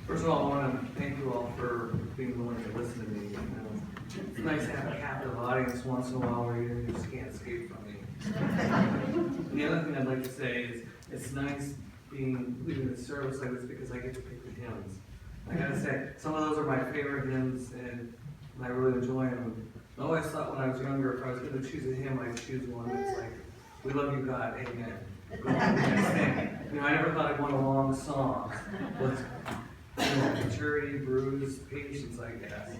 First of all, I want to thank you all for being willing to listen to me. It's nice to have a captive audience once in a while where you just can't escape from me. And the other thing I'd like to say is it's nice leading a service like this because I get to pick the hymns. I gotta say, some of those are my favorite hymns, and I really enjoy them. I always thought when I was younger, if I was going to choose a hymn, I'd choose one that's like, "We love you, God, amen." I never thought I'd want a long song. But, maturity, bruise, patience, I guess.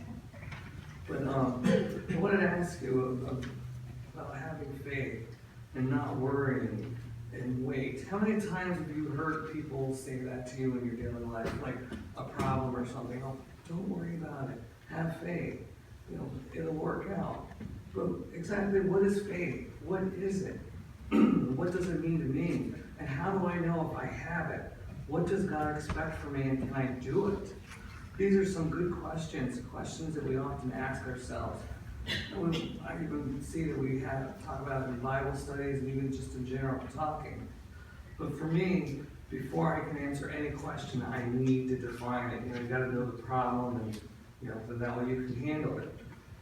But I wanted to ask you about having faith and not worrying and wait. How many times have you heard people say that to you in your daily life, like a problem or something? "Oh, don't worry about it. Have faith. It'll work out." But exactly what is faith? What is it? What does it mean to me? And how do I know if I have it? What does God expect from me, and can I do it? These are some good questions that we often ask ourselves. I even see that we talk about it in Bible studies and even just in general talking. But for me, before I can answer any question, I need to define it. You got to know the problem, and then that way you can handle it.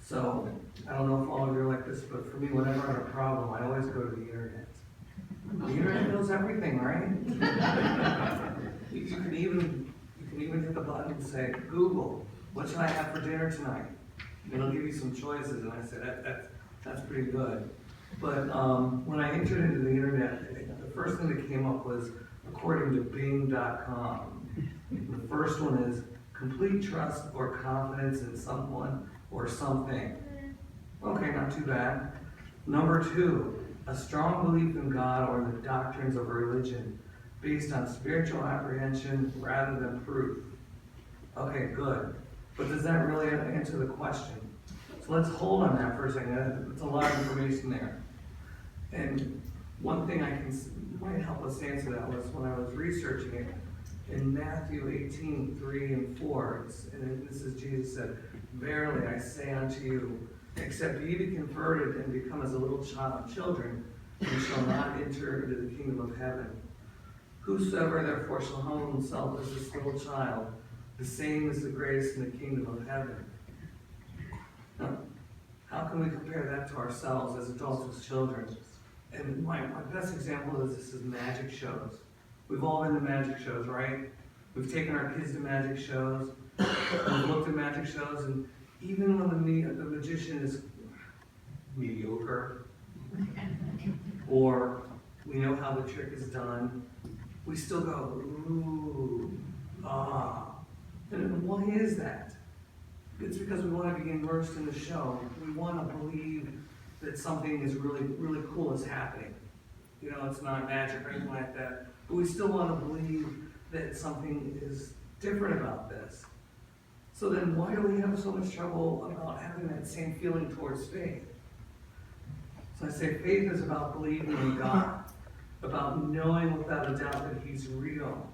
So I don't know if all of you are like this, but for me, whenever I have a problem, I always go to the internet. The internet knows everything, right? You can even hit the button and say, "Google, what should I have for dinner tonight?" It'll give you some choices, and I say that's pretty good. But when I entered into the internet, the first thing that came up was, according to Bing.com, the first one is complete trust or confidence in someone or something. Okay, not too bad. Number 2, a strong belief in God or the doctrines of religion based on spiritual apprehension rather than proof. Okay, good. But does that really answer the question? So let's hold on that for a second. It's a lot of information there. And one thing might help us answer that was when I was researching it, in Matthew 18:3-4, and this is Jesus said, "Verily I say unto you, except ye be converted and become as a little children, you shall not enter into the kingdom of heaven. Whosoever therefore shall humble himself as this little child, the same is the greatest in the kingdom of heaven." Now, how can we compare that to ourselves as adults, as children? And my best example is magic shows. We've all been to magic shows, right? We've taken our kids to magic shows. We've looked at magic shows, and even when the magician is mediocre, or we know how the trick is done, we still go, "Ooh, ah." And why is that? It's because we want to be immersed in the show. We want to believe that something is really, really cool is happening. It's not magic or anything like that. But we still want to believe that something is different about this. So then why do we have so much trouble about having that same feeling towards faith? So I say faith is about believing in God, about knowing without a doubt that He's real.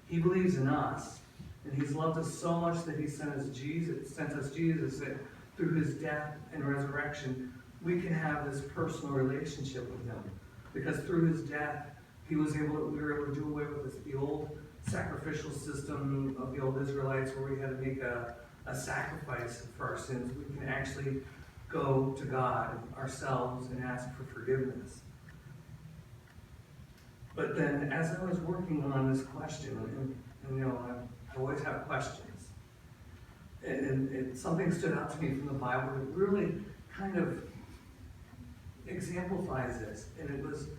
He believes in us, and He's loved us so much that He sent us Jesus, that through His death and resurrection, we can have this personal relationship with Him. Because through His death, we were able to do away with the old sacrificial system of the old Israelites where we had to make a sacrifice for our sins. We can actually go to God ourselves and ask for forgiveness. But then as I was working on this question, and I always have questions, and something stood out to me from the Bible that really kind of exemplifies this, and it was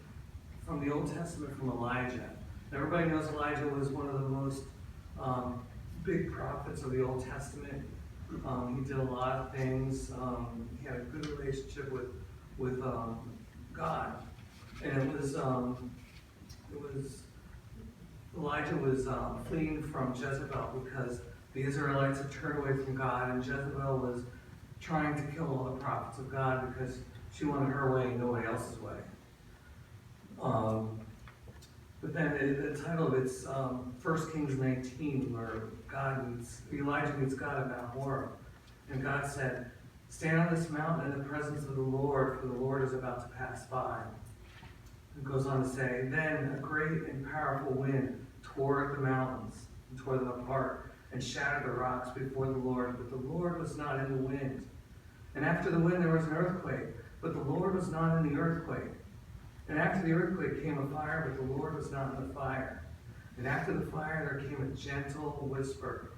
from the Old Testament, from Elijah. Everybody knows Elijah was one of the most big prophets of the Old Testament. He did a lot of things. He had a good relationship with God, and Elijah was fleeing from Jezebel because the Israelites had turned away from God, and Jezebel was trying to kill all the prophets of God because she wanted her way and nobody else's way. But then the title of it's 1 Kings 19, where Elijah meets God at Mount Horeb. And God said, "Stand on this mountain in the presence of the Lord, for the Lord is about to pass by." It goes on to say, "Then a great and powerful wind tore at the mountains and tore them apart, and shattered the rocks before the Lord, but the Lord was not in the wind. And after the wind there was an earthquake, but the Lord was not in the earthquake. And after the earthquake came a fire, but the Lord was not in the fire. And after the fire there came a gentle whisper.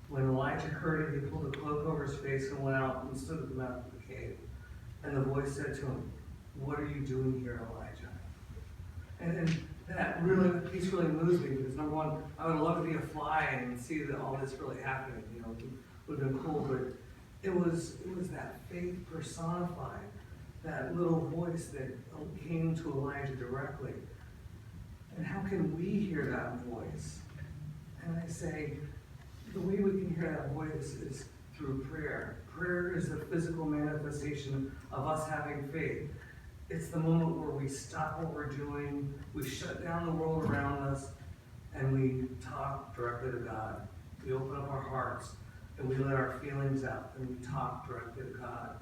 When Elijah heard it, he pulled a cloak over his face and went out and stood at the mouth of the cave. And the voice said to him, "What are you doing here, Elijah?" And that piece really moves me, because number one, I would love to be a fly and see that all this really happening. It would have been cool, but it was that faith personified, that little voice that came to Elijah directly. And how can we hear that voice? And I say, the way we can hear that voice is through prayer. Prayer is the physical manifestation of us having faith. It's the moment where we stop what we're doing, we shut down the world around us, and we talk directly to God. We open up our hearts, and we let our feelings out, and we talk directly to God.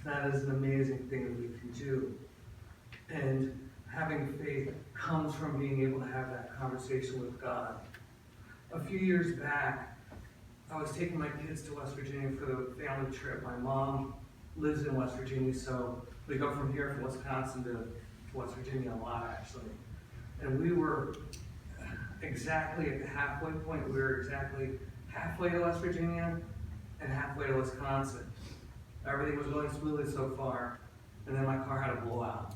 That is an amazing thing that we can do. And having faith comes from being able to have that conversation with God. A few years back, I was taking my kids to West Virginia for the family trip. My mom lives in West Virginia, so we go from here, from Wisconsin to West Virginia a lot, actually. And we were exactly at the halfway point. We were exactly halfway to West Virginia and halfway to Wisconsin. Everything was going smoothly so far, and then my car had a blowout.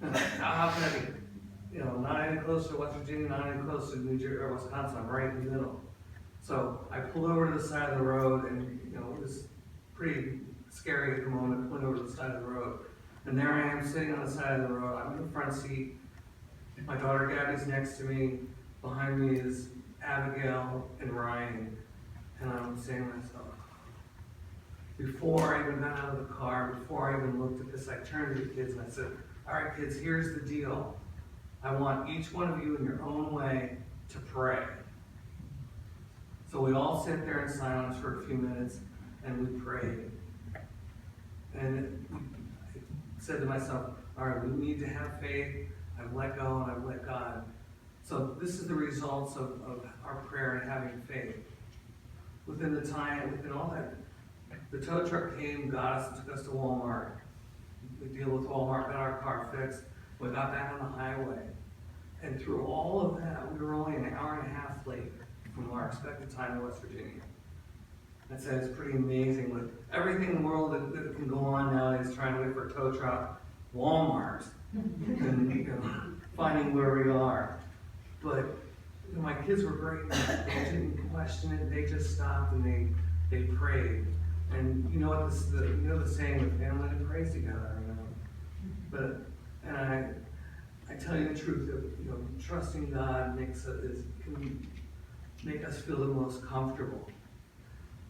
And how can I be, not any closer to West Virginia, not any closer to New Jersey or Wisconsin? I'm right in the middle. So I pulled over to the side of the road, and it was pretty scary at the moment, pulling over to the side of the road. And there I am sitting on the side of the road. I'm in the front seat. My daughter Gabby's next to me. Behind me is Abigail and Ryan. And I'm saying to myself, before I even got out of the car, before I even looked at this, I turned to the kids and I said, "All right, kids, here's the deal. I want each one of you in your own way to pray." So we all sat there in silence for a few minutes and we prayed. And I said to myself, all right, we need to have faith. I've let go and I've let God. So this is the results of our prayer and having faith. Within all that, the tow truck came, got us, and took us to Walmart. We deal with Walmart, got our car fixed. We got back on the highway. And through all of that, we were only an hour and a half late from our expected time in West Virginia. I'd say it's pretty amazing with everything in the world that can go on nowadays, trying to wait for a tow truck, Walmart, and finding where we are. But my kids were great. They didn't question it. They just stopped and they prayed. And you know what the saying with family that prays together. But I tell you the truth that trusting God can make us feel the most comfortable.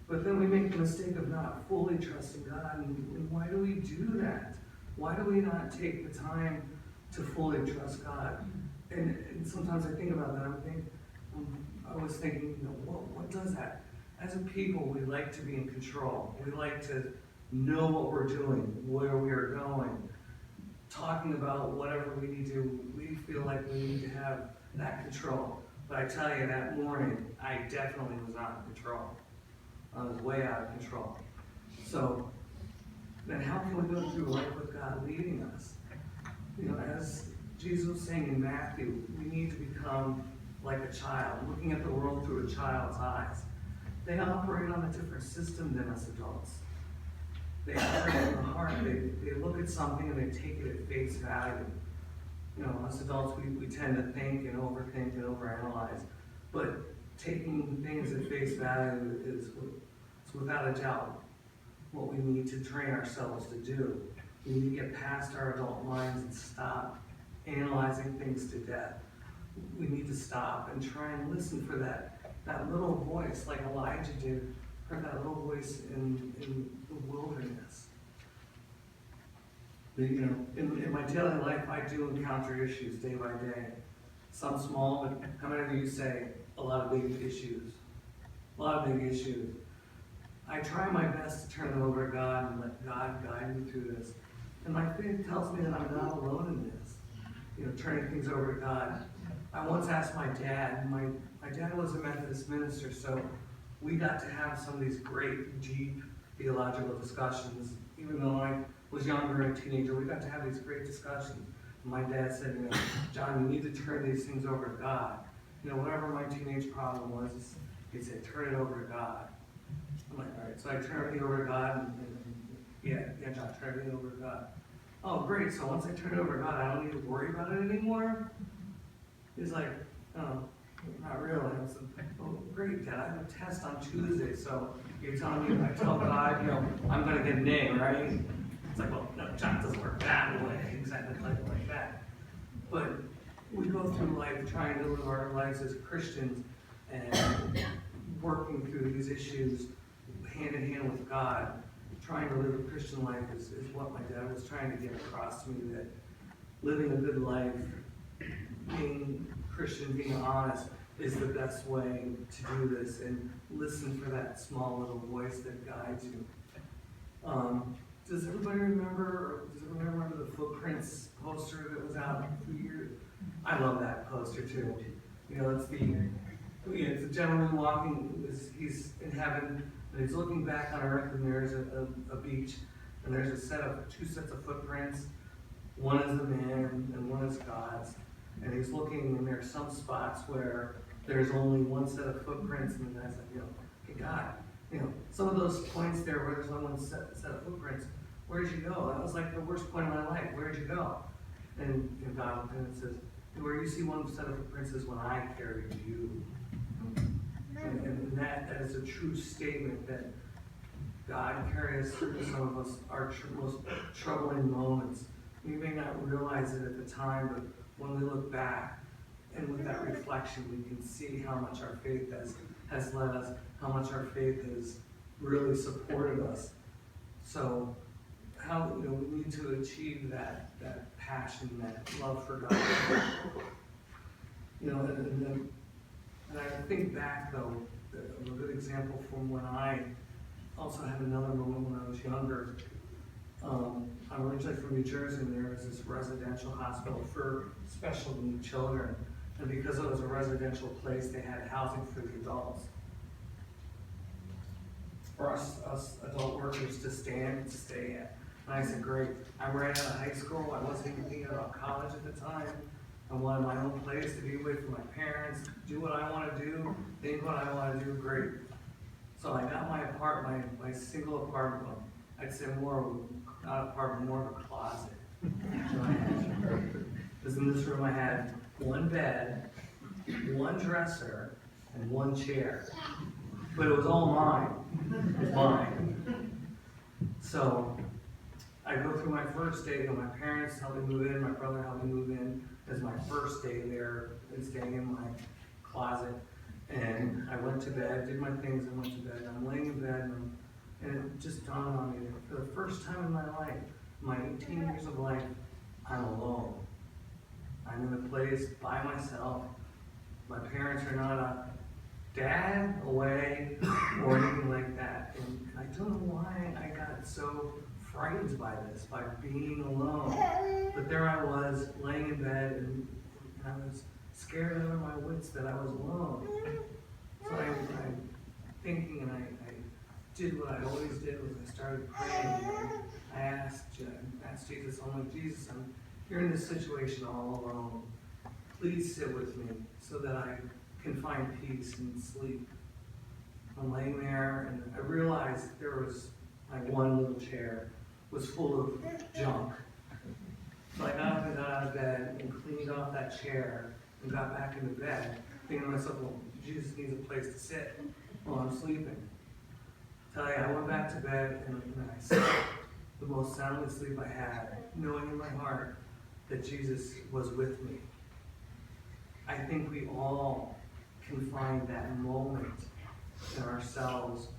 But then we make the mistake of not fully trusting God. And why do we do that? Why do we not take the time to fully trust God? And sometimes I think about that. I was thinking, what does that? As a people, we like to be in control. We like to know what we're doing, where we are going, talking about whatever we need to. We feel like we need to have that control. But I tell you, that morning, I definitely was not in control. I was way out of control. So then how can we go through life with God leading us? As Jesus was saying in Matthew, we need to become like a child, looking at the world through a child's eyes. They operate on a different system than us adults. They operate in the heart. They look at something and they take it at face value. Us adults, we tend to think and overthink and overanalyze. But taking things at face value is without a doubt what we need to train ourselves to do. We need to get past our adult minds and stop analyzing things to death. We need to stop and try and listen for that little voice, like Elijah did, heard that little voice in the wilderness. In my daily life, I do encounter issues day by day. Some small, but how many of you say a lot of big issues? A lot of big issues. I try my best to turn them over to God and let God guide me through this. And my faith tells me that I'm not alone in this. Turning things over to God. I once asked my dad, my dad was a Methodist minister, so we got to have some of these great, deep theological discussions. Even though I was younger and a teenager, we got to have these great discussions. And my dad said, John, you need to turn these things over to God. Whatever my teenage problem was, he said, turn it over to God. I'm like, all right, so I turn everything over to God, yeah, John, turn everything over to God. Oh, great, so once I turn it over to God, I don't need to worry about it anymore? He's like, oh, not really. I was like, oh, great, Dad, I have a test on Tuesday, so you're telling me if I tell God, I'm going to get an A, right? It's like, well, no, John, it doesn't work that way, exactly like that. But we go through life trying to live our lives as Christians and working through these issues hand in hand with God. Trying to live a Christian life is what my dad was trying to get across to me, that living a good life, being Christian, being honest, is the best way to do this, and listen for that small little voice that guides you. Does everybody remember the Footprints poster that was out a few years? I love that poster too. It's a gentleman walking, he's in heaven, and he's looking back on earth, and there's a beach, and there's two sets of footprints. One is the man, and one is God's. And he's looking, and there's some spots where there's only one set of footprints, and the guy's like, hey God, some of those points there where there's only one set of footprints, where'd you go? That was like the worst point of my life. Where'd you go? And God looked and says, where you see one set of footprints is when I carried you. And that is a true statement, that God carries us through some of our most troubling moments. We may not realize it at the time, but when we look back and with that reflection, we can see how much our faith has led us, how much our faith has really supported us. So how we need to achieve that passion, that love for God. And I think back, though, a good example from when I also had another moment when I was younger. I'm originally from New Jersey, and there was this residential hospital for special needs children. And because it was a residential place, they had housing for the adults. For us adult workers to stay at. And I said, great, I'm right out of high school. I wasn't even thinking about college at the time. I wanted my own place to be away from my parents, do what I want to do, think what I want to do, great. So I got my apartment, my single apartment. I'd say more, not apartment, more of a closet. Because in this room I had one bed, one dresser, and one chair. But it was all mine. It was mine. So I go through my first day, my parents helped me move in, my brother helped me move in. As my first day there and staying in my closet. And I went to bed, did my things, and went to bed. I'm laying in bed, and it just dawned on me that for the first time in my life, my 18 years of life, I'm alone. I'm in a place by myself. My parents are not a dad away or anything like that. And I don't know why I got so frightened by this, by being alone. But there I was, laying in bed, and I was scared out of my wits that I was alone. So I'm thinking, and I did what I always did, was I started praying. I asked Jesus, I'm like, Jesus, you're in this situation all alone. Please sit with me so that I can find peace and sleep. I'm laying there, and I realized there was like one little chair was full of junk. So I got up and got out of bed and cleaned off that chair and got back into bed, thinking to myself, well, Jesus needs a place to sit while I'm sleeping. Tell you, I went back to bed and I slept the most soundless sleep I had, knowing in my heart that Jesus was with me. I think we all can find that moment in ourselves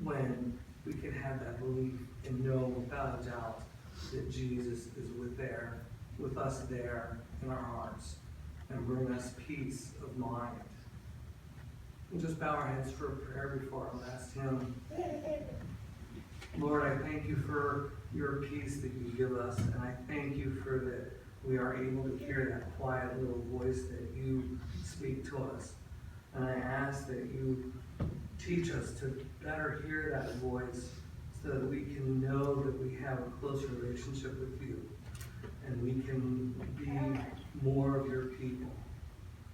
when we can have that belief and know without a doubt that Jesus is with us there in our hearts, and bring us peace of mind. We'll just bow our heads for a prayer before I'll ask him. Lord, I thank you for your peace that you give us, and I thank you for we are able to hear that quiet little voice that you speak to us. And I ask that you teach us to better hear that voice so that we can know that we have a close relationship with you and we can be more of your people.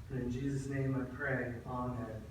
And in Jesus' name I pray, amen.